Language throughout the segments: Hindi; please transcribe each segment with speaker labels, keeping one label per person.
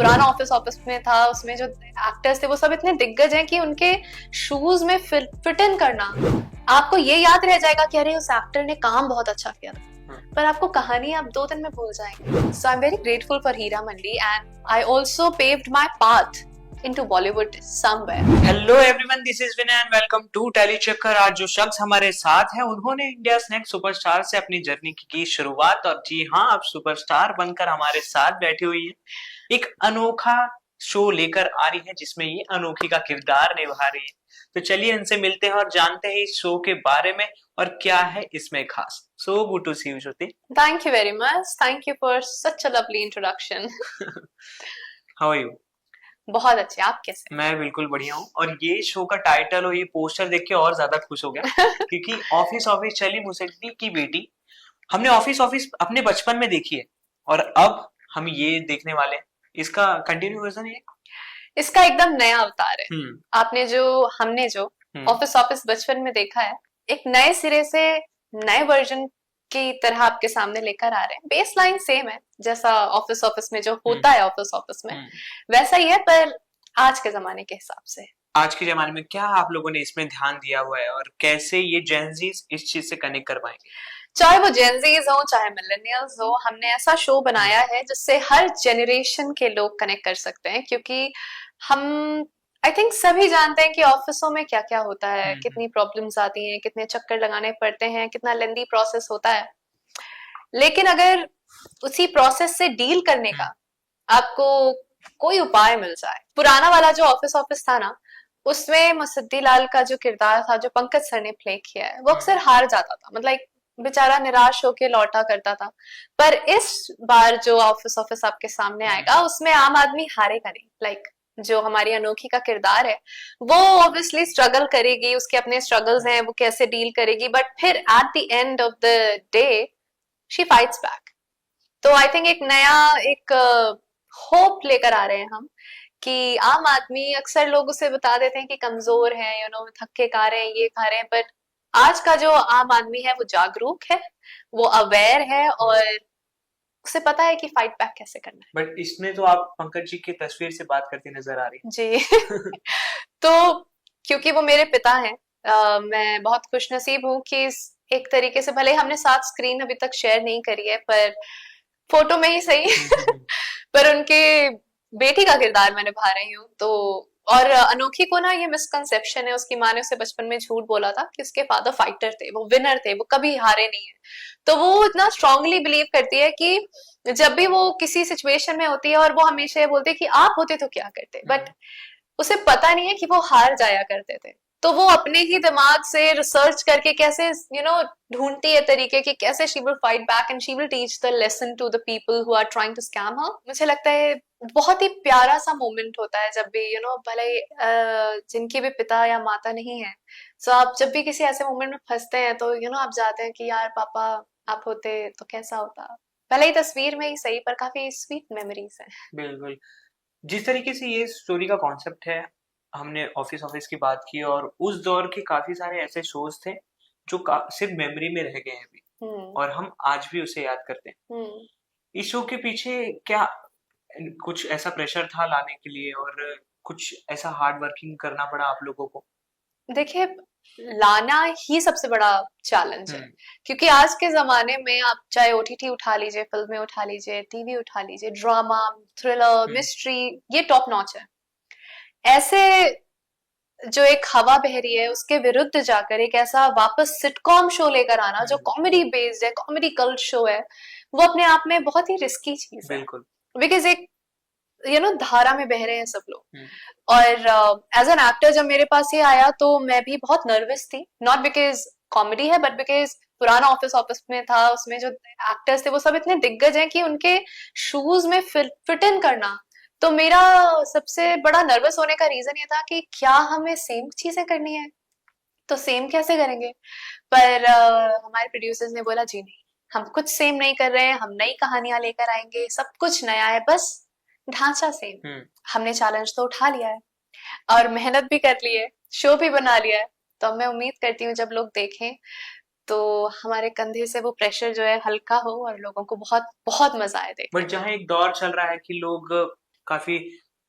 Speaker 1: पुराना ऑफिस ऑफिस में था, उसमें जो एक्टर्स थे वो सब इतने दिग्गज हैं कि उनके शूज में फिट इन करना आपको ये याद रह जाएगा कि अरे उस एक्टर ने काम बहुत अच्छा किया था, पर आपको कहानी आप 2 दिन में भूल जाएंगे। So I am very grateful for Heera Mandi and I also paved my path into Bollywood somewhere.
Speaker 2: Hello everyone, this is Vinay and welcome to Telly Chakkar. आज जो शख्स हमारे साथ हैं उन्होंने इंडिया नेक्स्ट सुपरस्टार से अपनी जर्नी की शुरुआत, और जी हाँ, अब सुपरस्टार बनकर हमारे साथ बैठी हुई है। एक अनोखा शो लेकर आ रही है जिसमें ये अनोखी का किरदार निभा रही है। तो चलिए इनसे मिलते हैं और जानते हैं इस शो के बारे में और क्या है इसमें खास। So good to see you Shruti.
Speaker 1: Thank you very much. Thank you for such a lovely introduction.
Speaker 2: How are you?
Speaker 1: बहुत अच्छे, आप कैसे?
Speaker 2: मैं बिल्कुल बढ़िया हूँ। और ये शो का टाइटल और ये पोस्टर देख के और ज्यादा खुश हो गया क्योंकि ऑफिस ऑफिस चली मुसद्दी की बेटी, हमने ऑफिस ऑफिस अपने बचपन में देखी है और अब हम ये देखने वाले हैं। इसका कंटिन्यू वर्जन है,
Speaker 1: इसका एकदम नया अवतार है। हमने जो ऑफिस ऑफिस बचपन में देखा है, एक नए सिरे से नए वर्जन की तरह आपके सामने लेकर आ रहे हैं। बेस लाइन सेम है, जैसा ऑफिस ऑफिस में जो होता है ऑफिस ऑफिस में वैसा ही है, पर आज के जमाने के हिसाब से।
Speaker 2: आज के जमाने में क्या आप लोगों ने इसमें ध्यान दिया हुआ है और कैसे ये जेनजीज इस चीज से कनेक्ट कर पाएंगे?
Speaker 1: चाहे वो जेनजीज हो चाहे मिलेनियल्स हो, हमने ऐसा शो बनाया है जिससे हर जेनरेशन के लोग कनेक्ट कर सकते हैं, क्योंकि हम आई थिंक सभी जानते हैं कि ऑफिसों में क्या क्या होता है, कितनी प्रॉब्लम्स आती हैं, कितने चक्कर लगाने पड़ते हैं, कितना लेंदी प्रोसेस होता है। लेकिन अगर उसी प्रोसेस से डील करने का आपको कोई उपाय मिल जाए। पुराना वाला जो ऑफिस ऑफिस था ना, उसमें मुसद्दी लाल का जो किरदार था, जो पंकज सर ने प्ले किया है, वो अक्सर हार जाता था, मतलब एक बेचारा निराश होके लौटा करता था। पर इस बार जो ऑफिस ऑफिस आपके सामने आएगा उसमें आम आदमी हारेगा नहीं। लाइक जो हमारी अनोखी का किरदार है वो ऑब्वियसली स्ट्रगल करेगी, उसके अपने स्ट्रगल्स हैं, वो कैसे डील करेगी, बट फिर at the end of the day she fights back. तो आई थिंक एक नया एक होप लेकर आ रहे हैं हम कि आम आदमी, अक्सर लोग उसे बता देते हैं कि कमजोर है, थक्के खा रहे हैं, ये खा रहे हैं, पर आज का जो आम आदमी है वो जागरूक है, वो अवेयर है और उसे पता है कि फाइट बैक कैसे करना है।
Speaker 2: बट इसमें तो आप पंकज जी की तस्वीर से बात करती नजर आ रही
Speaker 1: जी तो क्योंकि वो मेरे पिता हैं, मैं बहुत खुशनसीब हूँ कि एक तरीके से, भले हमने साथ स्क्रीन अभी तक शेयर नहीं करी है, पर फोटो में ही सही पर उनके बेटी का किरदार मैं निभा रही हूँ। तो और अनोखी को ना ये मिसकंसेप्शन है, उसकी माँ ने उसे बचपन में झूठ बोला था कि उसके फादर फाइटर थे, वो विनर थे, वो कभी हारे नहीं है। तो वो इतना स्ट्रांगली बिलीव करती है कि जब भी वो किसी सिचुएशन में होती है, और वो हमेशा ये बोलती है कि आप होते तो क्या करते, बट उसे पता नहीं है कि वो हार जाया करते थे। तो वो अपने ही दिमाग से रिसर्च करके कैसे ढूंढती है तरीके कि कैसे she will fight back and she will teach the lesson to the people who are trying to scam her. मुझे लगता है बहुत ही प्यारा सा मोमेंट होता है जब भी भले जिनके भी पिता या माता नहीं है, तो आप जब भी किसी ऐसे मोमेंट में फंसते हैं तो आप जाते हैं कि यार पापा आप होते तो कैसा होता। भले ही तस्वीर में ही सही, पर काफी स्वीट मेमोरीज है।
Speaker 2: बिल्कुल। जिस तरीके से ये स्टोरी का कॉन्सेप्ट है, हमने ऑफिस ऑफिस की बात की और उस दौर के काफी सारे ऐसे शोज थे जो सिर्फ मेमोरी में रह गए हैं अभी, और हम आज भी उसे याद करते हैं। इस शो के पीछे क्या कुछ ऐसा प्रेशर था लाने के लिए, और कुछ ऐसा हार्ड वर्किंग करना पड़ा आप लोगों को?
Speaker 1: देखिए, लाना ही सबसे बड़ा चैलेंज है, क्योंकि आज के जमाने में आप चाहे ओटीटी उठा लीजिए, फिल्में उठा लीजिए, टीवी उठा लीजिए, ड्रामा, थ्रिलर, मिस्ट्री, ये टॉप नॉच है। ऐसे जो एक हवा बह रही है उसके विरुद्ध जाकर एक ऐसा वापस सिटकॉम शो लेकर आना जो कॉमेडी बेस्ड है, कॉमेडी कल्ट शो है, वो अपने आप में बहुत ही रिस्की चीज है। बिल्कुल, बिकॉज एक धारा में बह रहे हैं सब लोग। और एज एन एक्टर जब मेरे पास ये आया तो मैं भी बहुत नर्वस थी, नॉट बिकॉज कॉमेडी है बट बिकॉज पुराना ऑफिस ऑफिस में था, उसमें जो एक्टर्स थे वो सब इतने दिग्गज हैं कि उनके शूज में फिट इन करना, तो मेरा सबसे बड़ा नर्वस होने का रीजन ये था कि क्या हमें सेम चीजें करनी है, तो सेम कैसे करेंगे। पर हमारे प्रोड्यूसर्स ने बोला जी नहीं, हम कुछ सेम नहीं कर रहे हैं, हम नई कहानियां लेकर आएंगे, सब कुछ नया है, बस ढांचा सेम। हमने चैलेंज तो उठा लिया है और मेहनत भी कर ली है, शो भी बना लिया है, तो मैं उम्मीद करती हूँ जब लोग देखें तो हमारे कंधे से वो प्रेशर जो है हल्का हो और लोगों को बहुत बहुत मजा आए देखने।
Speaker 2: बट जहाँ एक दौर चल रहा है कि लोग काफी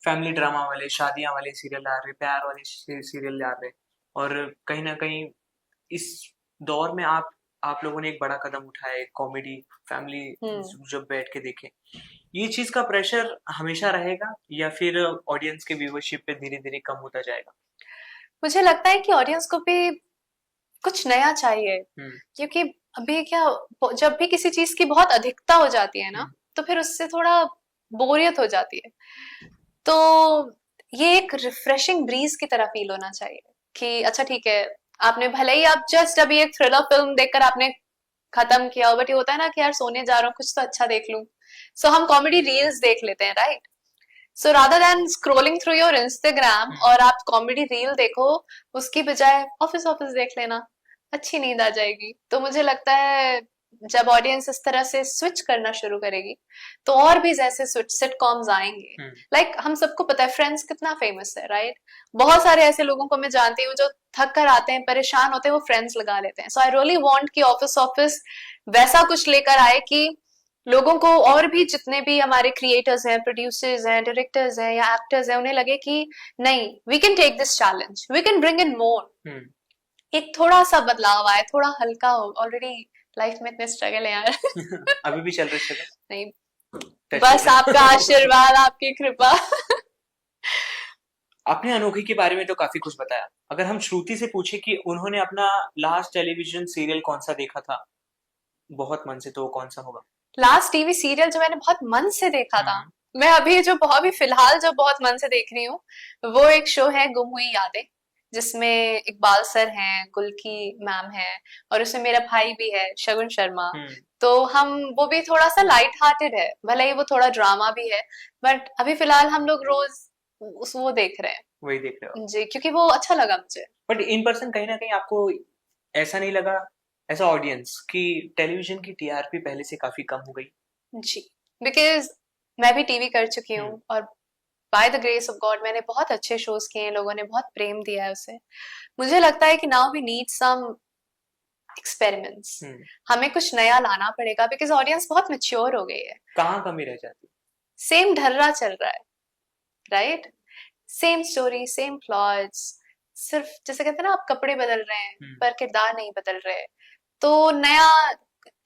Speaker 2: फैमिली ड्रामा वाले, शादियां वाले सीरियल आ रहे, प्यार वाले सीरियल आ रहे, और कहीं ना कहीं इस दौर में आप लोगों ने एक बड़ा कदम उठाया, एक कॉमेडी फैमिली
Speaker 1: हम्म
Speaker 2: जब बैठ के देखे, ये चीज का प्रेशर हमेशा रहेगा या फिर ऑडियंस के व्यूवरशिप पे धीरे धीरे कम होता जाएगा?
Speaker 1: मुझे लगता है कि ऑडियंस को भी कुछ नया चाहिए, क्योंकि अभी क्या, जब भी किसी चीज की बहुत अधिकता हो जाती है ना, तो फिर उससे थोड़ा बोरियत हो जाती है। तो ये एक रिफ्रेशिंग ब्रीज की तरह फील होना चाहिए कि अच्छा ठीक है, आपने भले ही आप जस्ट अभी एक थ्रिलर फिल्म देखकर आपने खत्म किया, बट ये होता है ना कि यार सोने जा रहा हूँ, कुछ तो अच्छा देख लूं, सो हम कॉमेडी रील्स देख लेते हैं, right? So rather than scrolling through your Instagram और आप कॉमेडी रील देखो, उसकी बजाय ऑफिस ऑफिस देख लेना, अच्छी नींद आ जाएगी। तो मुझे लगता है जब ऑडियंस इस तरह से स्विच करना शुरू करेगी, तो और भी जैसे सिटकॉम्स आएंगे। लाइक हम सबको पता है फ्रेंड्स कितना फेमस है, राइट? बहुत सारे ऐसे लोगों को मैं जानती हूँ जो थक कर आते हैं, परेशान होते हैं, वो फ्रेंड्स लगा लेते हैं। सो आई रियली वांट कि ऑफिस ऑफिस वैसा कुछ लेकर आए कि लोगों को, और भी जितने भी हमारे क्रिएटर्स हैं, प्रोड्यूसर्स हैं, डायरेक्टर्स हैं या एक्टर्स हैं, उन्हें लगे कि नहीं, we can take this challenge, we can bring in more. एक थोड़ा सा बदलाव आए, थोड़ा हल्का हो। ऑलरेडी लाइफ में इतने स्ट्रगल है यार।
Speaker 2: अभी भी चल रहे स्ट्रगल?
Speaker 1: नहीं, बस आपका आशीर्वाद, आपकी कृपा।
Speaker 2: आपने अनोखी के बारे में तो काफी कुछ बताया। अगर हम श्रुति से पूछे कि उन्होंने अपना लास्ट टेलीविजन सीरियल कौन सा देखा था बहुत मन से, तो वो कौन सा होगा?
Speaker 1: लास्ट टीवी सीरियल जो मैंने बहुत मन से देखा था, मैं अभी जो बहुत भी फिलहाल जो बहुत मन से देख रही हूँ, वो एक शो है गुम हुई यादें, जिसमें इकबाल सर हैं, गुलकी मैम है, और उसमें मेरा भाई भी है शगुन शर्मा। तो हम, वो भी थोड़ा सा लाइट हार्टेड है, भले ही वो थोड़ा ड्रामा भी है, बट अभी फिलहाल हम लोग रोज वो देख रहे हैं।
Speaker 2: वही देख रहे हो
Speaker 1: जी, क्योंकि वो अच्छा लगा मुझे।
Speaker 2: बट इन पर्सन कहीं ना कहीं आपको ऐसा नहीं लगा, ऐसा ऑडियंस, कि टेलीविजन की टीआरपी पहले से काफी कम हो गई?
Speaker 1: जी, बिकॉज मैं भी टीवी कर चुकी हूँ, और by the grace of God मैंने बहुत अच्छे शोज किए हैं, लोगों ने बहुत प्रेम दिया है उसे। मुझे लगता है कि now we need some experiments, हमें कुछ नया लाना पड़ेगा, बिकॉज ऑडियंस बहुत मैच्योर हो गई है।
Speaker 2: कहाँ कमी रह जाती?
Speaker 1: सेम ढर्रा चल रहा है, right? Same story, same plots, सिर्फ जैसे कहते हैं ना, आप कपड़े बदल रहे हैं पर किरदार नहीं बदल रहे। तो नया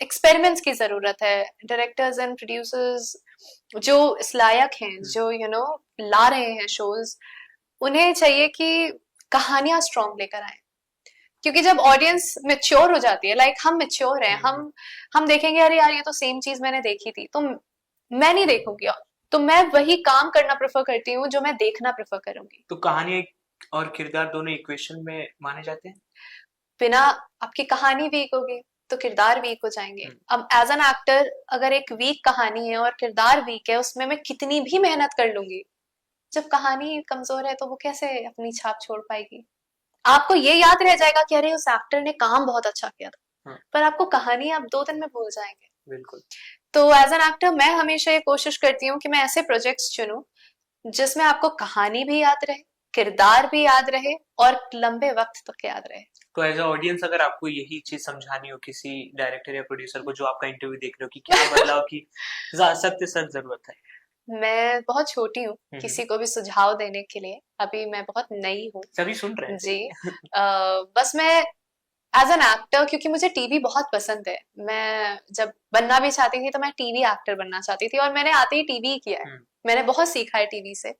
Speaker 1: एक्सपेरिमेंट्स की जरूरत है। डायरेक्टर्स एंड प्रोड्यूसर्स जो इस लायक हैं, जो ला रहे हैं शोज, उन्हें चाहिए कि कहानियां स्ट्रॉन्ग लेकर आए। क्योंकि जब ऑडियंस मेच्योर हो जाती है, लाइक हम मेच्योर हैं, हम देखेंगे अरे यार ये तो सेम चीज मैंने देखी थी, तो मैं नहीं देखूंगी, तो मैं वही काम करना प्रेफर करती हूँ जो मैं देखना प्रेफर करूंगी।
Speaker 2: तो कहानी और किरदार दोनों इक्वेशन में माने जाते हैं?
Speaker 1: बिना आपकी कहानी वीक होगी तो किरदार वीक हो जाएंगे। अब एज एन एक्टर अगर एक वीक कहानी है और किरदार वीक है, उसमें मैं कितनी भी मेहनत कर लूंगी, जब कहानी कमजोर है तो वो कैसे अपनी छाप छोड़ पाएगी? आपको ये याद रह जाएगा कि अरे उस एक्टर ने काम बहुत अच्छा किया था, पर आपको कहानी आप 2 दिन में भूल जाएंगे।
Speaker 2: बिल्कुल।
Speaker 1: तो एज एन एक्टर मैं हमेशा ये कोशिश करती हूँ कि मैं ऐसे प्रोजेक्ट्स चुनूं जिसमें आपको कहानी भी याद रहे, किरदार भी याद रहे, और लंबे वक्त तक याद रहे।
Speaker 2: तो एज अ ऑडियंस अगर आपको यही चीज समझानी हो किसी डायरेक्टर या प्रोड्यूसर को जो आपका इंटरव्यू देख रहे हो कि क्या बदलाव की सख्त सख्त जरूरत है?
Speaker 1: मैं बहुत छोटी हूँ किसी को भी सुझाव देने के लिए, अभी मैं बहुत नई हूँ।
Speaker 2: सभी सुन रहे हैं
Speaker 1: जी। बस मैं एज एन एक्टर, क्योंकि मुझे टीवी बहुत पसंद है, मैं जब बनना भी चाहती थी तो मैं टीवी एक्टर बनना चाहती थी, और मैंने आते ही टीवी किया है, मैंने बहुत सीखा है टीवी से।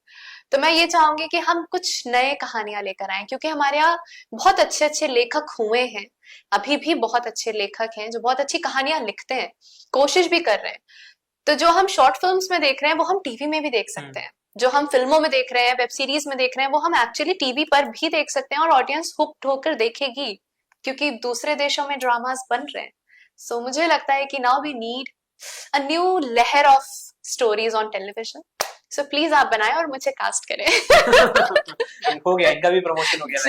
Speaker 1: तो मैं ये चाहूंगी कि हम कुछ नए कहानियां लेकर आए, क्योंकि हमारे यहाँ बहुत अच्छे अच्छे लेखक हुए हैं, अभी भी बहुत अच्छे लेखक हैं जो बहुत अच्छी कहानियां लिखते हैं, कोशिश भी कर रहे हैं। तो जो हम शॉर्ट फिल्म्स में देख रहे हैं वो हम टीवी में भी देख सकते हैं, जो हम फिल्मों में देख रहे हैं, वेब सीरीज में देख रहे हैं, वो हम एक्चुअली टीवी पर भी देख सकते हैं, और ऑडियंस हुक्ड होकर देखेगी, क्योंकि दूसरे देशों में ड्रामास बन रहे हैं। सो मुझे लगता है कि now we need a new लहर of stories on television. So please आप बनाएं और मुझे कास्ट करें।
Speaker 2: हो गया, इनका भी प्रमोशन हो गया।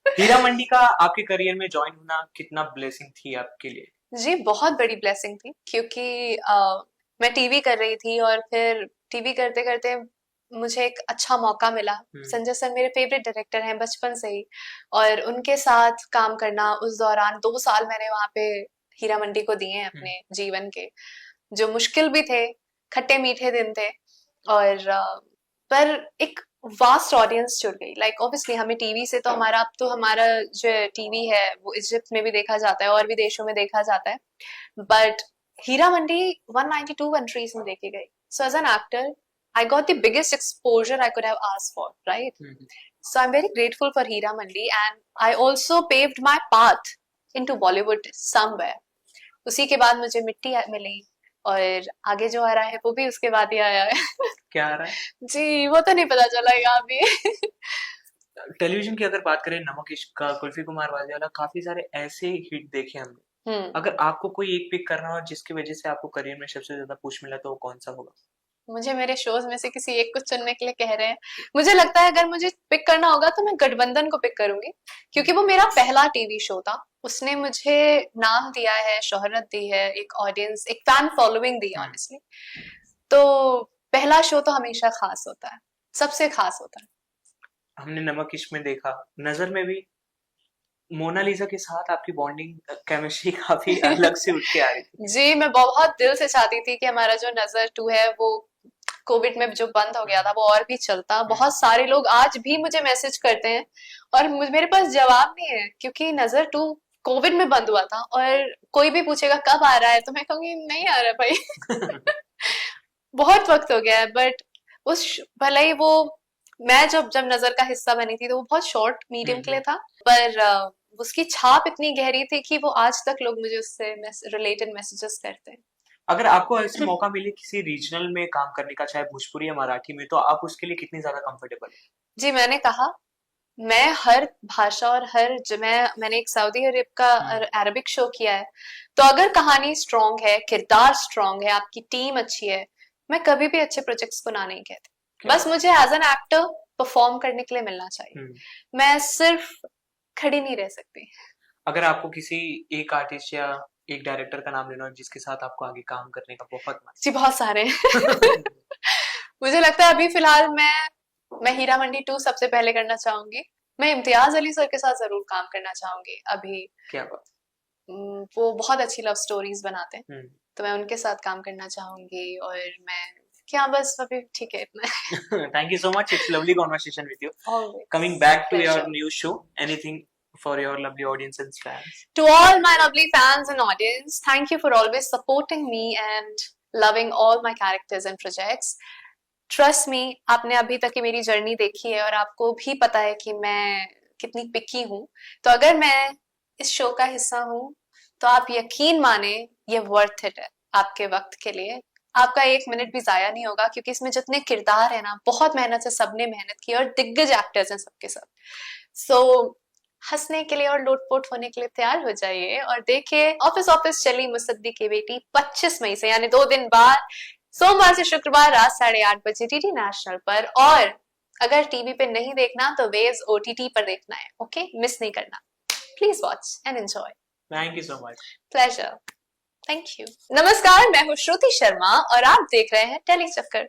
Speaker 2: हीरा मंडी का आपके करियर में ज्वाइन होना कितना ब्लेसिंग थी आपके लिए?
Speaker 1: जी, बहुत बड़ी ब्लेसिंग थी, क्योंकि मैं टीवी कर रही थी, और फिर टीवी करते करते मुझे एक अच्छा मौका मिला। संजय सर मेरे फेवरेट डायरेक्टर हैं बचपन से ही, और उनके साथ काम करना, उस दौरान 2 साल मैंने वहां पे हीरा मंडी को दिए हैं अपने जीवन के, जो मुश्किल भी थे, खट्टे मीठे दिन थे, और पर एक वास्ट ऑडियंस जुड़ गई। लाइक ऑब्वियसली हमें टीवी से तो हमारा, अब तो हमारा जो टीवी है वो इजिप्ट में भी देखा जाता है और भी देशों में देखा जाता है, बट हीरा मंडी 192 कंट्रीज में देखी गई। So as an actor I got the biggest exposure I could have asked for, right? So I'm very grateful for Hira Mandi, and I also paved my path into Bollywood somewhere. उसी के बाद मुझे मिट्टी मिली, और आगे जो आ रहा है वो भी उसके बाद ही आया है।
Speaker 2: क्या आ रहा है?
Speaker 1: जी वो तो नहीं पता चलेगा अभी।
Speaker 2: टेलीविजन की अगर बात करें, नमक इश्क का, कुल्फी कुमार वाला, काफी सारे ऐसे हिट देखे हमने। अगर आपको कोई एक पिक करना हो जिसकी वजह से आपको करियर में सबसे ज्यादा पुश मिला, तो वो कौन सा होगा?
Speaker 1: मुझे मेरे शोज में से किसी एक को चुनने के लिए कह रहे हैं, मुझे लगता है अगर मुझे पिक करना होगा तो मैं गठबंधन को पिक करूंगी, क्योंकि वो मेरा पहला टीवी शो था। उसने मुझे नाम दिया है, शोहरत दी है, एक ऑडियंस, एक फैन फॉलोइंग दी ऑनेस्टली। तो पहला शो तो हमेशा खास होता है, सबसे खास होता है।
Speaker 2: हमने नमक इश्क में देखा, नजर में भी मोनालिसा के साथ आपकी बॉन्डिंग, केमिस्ट्री काफी अलग से उठ के आ रही थी।
Speaker 1: जी मैं बहुत दिल से चाहती थी कि हमारा जो नजर 2 है वो कोविड में जो बंद हो गया था वो और भी चलता। बहुत सारे लोग आज भी मुझे मैसेज करते हैं और मेरे पास जवाब नहीं है, क्योंकि नजर 2 कोविड में बंद हुआ था, और कोई भी पूछेगा कब आ रहा है तो मैं कहूंगी नहीं आ रहा भाई। बहुत वक्त हो गया है। बट उस भले ही वो, मैं जब नजर का हिस्सा बनी थी तो वो बहुत शॉर्ट मीडियम के लिए था, पर उसकी छाप इतनी गहरी थी कि वो आज तक लोग मुझे उससे रिलेटेड मैसेजेस करते हैं।
Speaker 2: अगर आपको ऐसे मौका मिले किसी रीजनल में काम करने का, चाहे भोजपुरी या मराठी में, तो आप उसके लिए कितनी ज्यादा कंफर्टेबल है?
Speaker 1: जी मैंने कहा, मैं हर भाषा और मैंने एक सऊदी अरब का अरबिक शो किया है, तो अगर कहानी स्ट्रांग है, किरदार स्ट्रांग है, आपकी टीम अच्छी है, मैं कभी भी अच्छे प्रोजेक्ट्स को ना नहीं कहती। बस मुझे एज एन एक्टर परफॉर्म करने के लिए मिलना चाहिए, मैं सिर्फ खड़ी नहीं रह सकती।
Speaker 2: अगर आपको किसी एक आर्टिस्ट या एक डायरेक्टर का नाम लेना हो जिसके साथ आपको आगे काम करने का बहुत मन?
Speaker 1: जी बहुत सारे। मुझे लगता है अभी फिलहाल मैं हीरा मंडी 2 सबसे पहले करना चाहूंगी। मैं इम्तियाज अली सर के साथ जरूर काम करना चाहूंगी अभी।
Speaker 2: क्या बात?
Speaker 1: वो बहुत अच्छी लव स्टोरीज बनाते हैं, तो मैं उनके साथ काम करना चाहूंगी। और मैं क्या, बस अभी ठीक है इतना।
Speaker 2: Thank you so much. It's lovely conversation with you.
Speaker 1: Always.
Speaker 2: Coming back to your
Speaker 1: Pleasure.
Speaker 2: new show, anything for your lovely audience and fans?
Speaker 1: To all my lovely fans and audience, thank you for always supporting me and loving all my characters and projects. Trust me, आपने अभी तक की मेरी जर्नी देखी है और आपको भी पता है कि मैं कितनी पिकी हूँ। तो अगर मैं इस शो का हिस्सा हूँ तो आप यकीन माने ये वर्थ इट है आपके वक्त के लिए। आपका 1 मिनट भी जाया नहीं होगा, क्योंकि इसमें जितने किरदार है ना, बहुत मेहनत से सबने मेहनत की और दिग्गज एक्टर्स हैं सबके सब। सो हंसने के लिए और लोटपोट होने के लिए तैयार हो जाइए और देखिए ऑफिस चली मुसद्दी की बेटी 25 मई से, यानी 2 दिन बाद, सोमवार से शुक्रवार रात 8:30 बजे डीडी नेशनल पर। और अगर टीवी पे नहीं देखना तो वेव्स OTT पर देखना है, ओके? मिस नहीं करना। Please watch and enjoy.
Speaker 2: Thank you so much.
Speaker 1: Pleasure. Thank you. नमस्कार, मैं हूँ श्रुति शर्मा और आप देख रहे हैं टेली चक्कर।